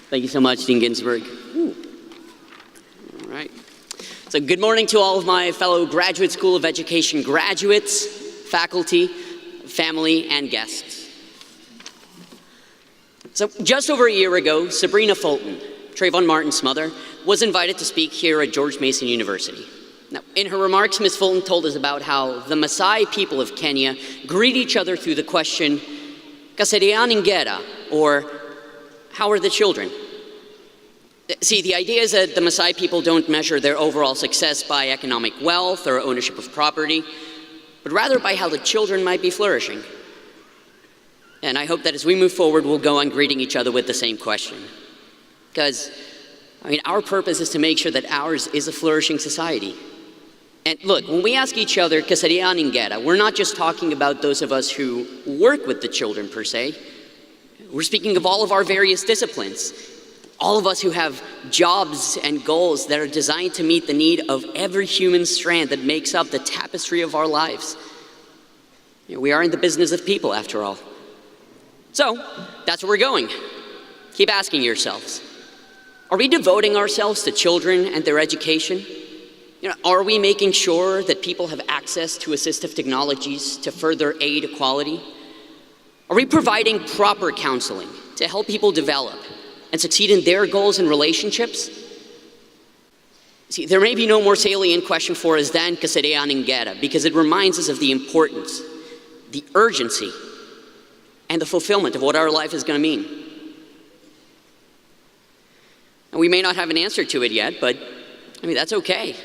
Thank you so much, Dean Ginsburg. Ooh. All right. So good morning to all of my fellow Graduate School of Education graduates, faculty, family, and guests. So just over a year ago, Sabrina Fulton, Trayvon Martin's mother, was invited to speak here at George Mason University. Now, in her remarks, Ms. Fulton told us about how the Maasai people of Kenya greet each other through the question, "Kaserian ingera," or "How are the children?" See, the idea is that the Maasai people don't measure their overall success by economic wealth or ownership of property, but rather by how the children might be flourishing. And I hope that as we move forward, we'll go on greeting each other with the same question. Because, our purpose is to make sure that ours is a flourishing society. And look, when we ask each other, "Kaserian ingera," we're not just talking about those of us who work with the children per se. We're speaking of all of our various disciplines. All of us who have jobs and goals that are designed to meet the need of every human strand that makes up the tapestry of our lives. We are in the business of people, after all. So, that's where we're going. Keep asking yourselves, are we devoting ourselves to children and their education? Are we making sure that people have access to assistive technologies to further aid equality? Are we providing proper counseling to help people develop and succeed in their goals and relationships? See, there may be no more salient question for us than "Kaserian ingera," because it reminds us of the importance, the urgency, and the fulfillment of what our life is going to mean. And we may not have an answer to it yet, but that's okay.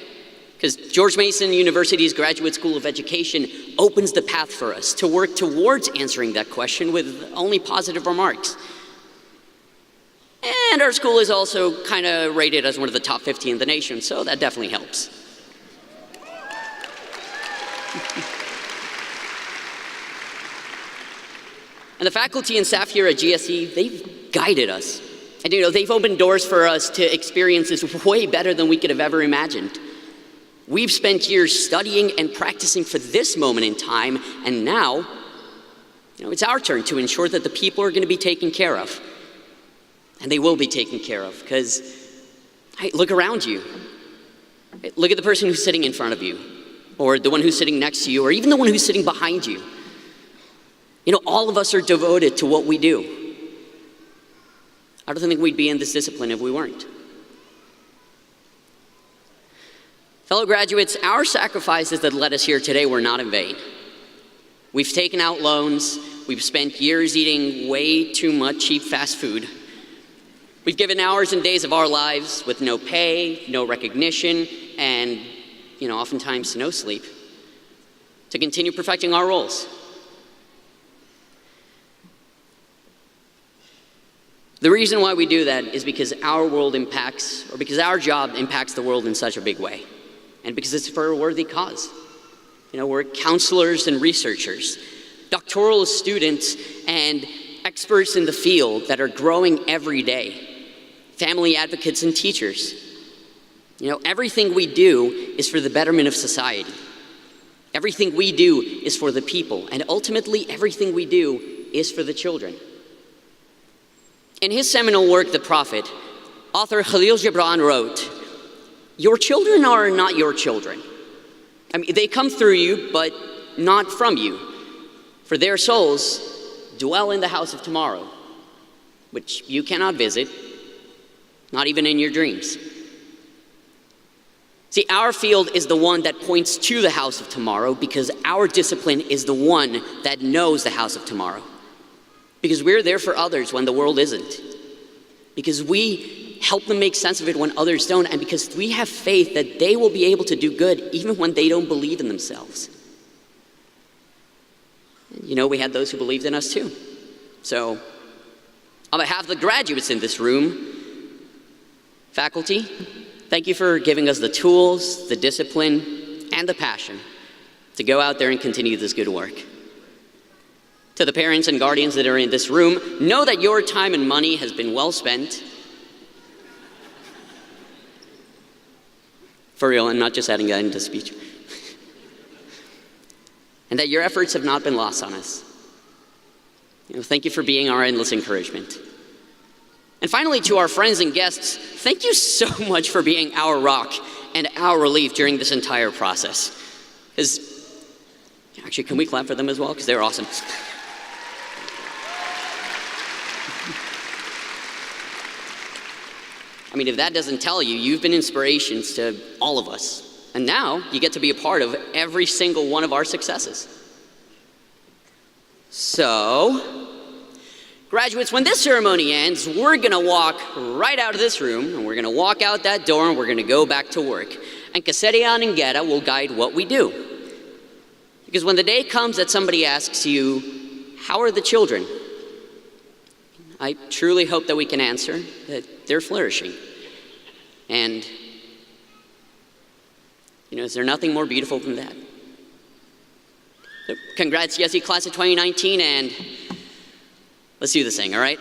Because George Mason University's Graduate School of Education opens the path for us to work towards answering that question with only positive remarks. And our school is also kind of rated as one of the top 50 in the nation, so that definitely helps. And the faculty and staff here at GSE, they've guided us. And they've opened doors for us to experience this way better than we could have ever imagined. We've spent years studying and practicing for this moment in time, and now, it's our turn to ensure that the people are going to be taken care of. And they will be taken care of, because, look around you. Look at the person who's sitting in front of you, or the one who's sitting next to you, or even the one who's sitting behind you. All of us are devoted to what we do. I don't think we'd be in this discipline if we weren't. Fellow graduates, our sacrifices that led us here today were not in vain. We've taken out loans. We've spent years eating way too much cheap fast food. We've given hours and days of our lives with no pay, no recognition, and, oftentimes no sleep to continue perfecting our roles. The reason why we do that is because our job impacts the world in such a big way. And because it's for a worthy cause. We're counselors and researchers, doctoral students and experts in the field that are growing every day, family advocates and teachers. Everything we do is for the betterment of society. Everything we do is for the people, and ultimately everything we do is for the children. In his seminal work, The Prophet, author Khalil Gibran wrote, "Your children are not your children. They come through you, but not from you. For their souls dwell in the house of tomorrow, which you cannot visit, not even in your dreams." See, our field is the one that points to the house of tomorrow because our discipline is the one that knows the house of tomorrow. Because we're there for others when the world isn't. Because we help them make sense of it when others don't, and because we have faith that they will be able to do good even when they don't believe in themselves. We had those who believed in us too. So, on behalf of the graduates in this room, faculty, thank you for giving us the tools, the discipline, and the passion to go out there and continue this good work. To the parents and guardians that are in this room, know that your time and money has been well spent. For real, and not just adding that into speech. And that your efforts have not been lost on us. Thank you for being our endless encouragement. And finally, to our friends and guests, thank you so much for being our rock and our relief during this entire process. Actually, can we clap for them as well? Because they're awesome. I mean, if that doesn't tell you, you've been inspirations to all of us. And now you get to be a part of every single one of our successes. So, graduates, when this ceremony ends, we're gonna walk right out of this room, and we're gonna walk out that door, and we're gonna go back to work. And Kaserian and Gera will guide what we do. Because when the day comes that somebody asks you, how are the children? I truly hope that we can answer that they're flourishing. And, is there nothing more beautiful than that? So, congrats, Yesi, class of 2019, and let's do this thing, all right?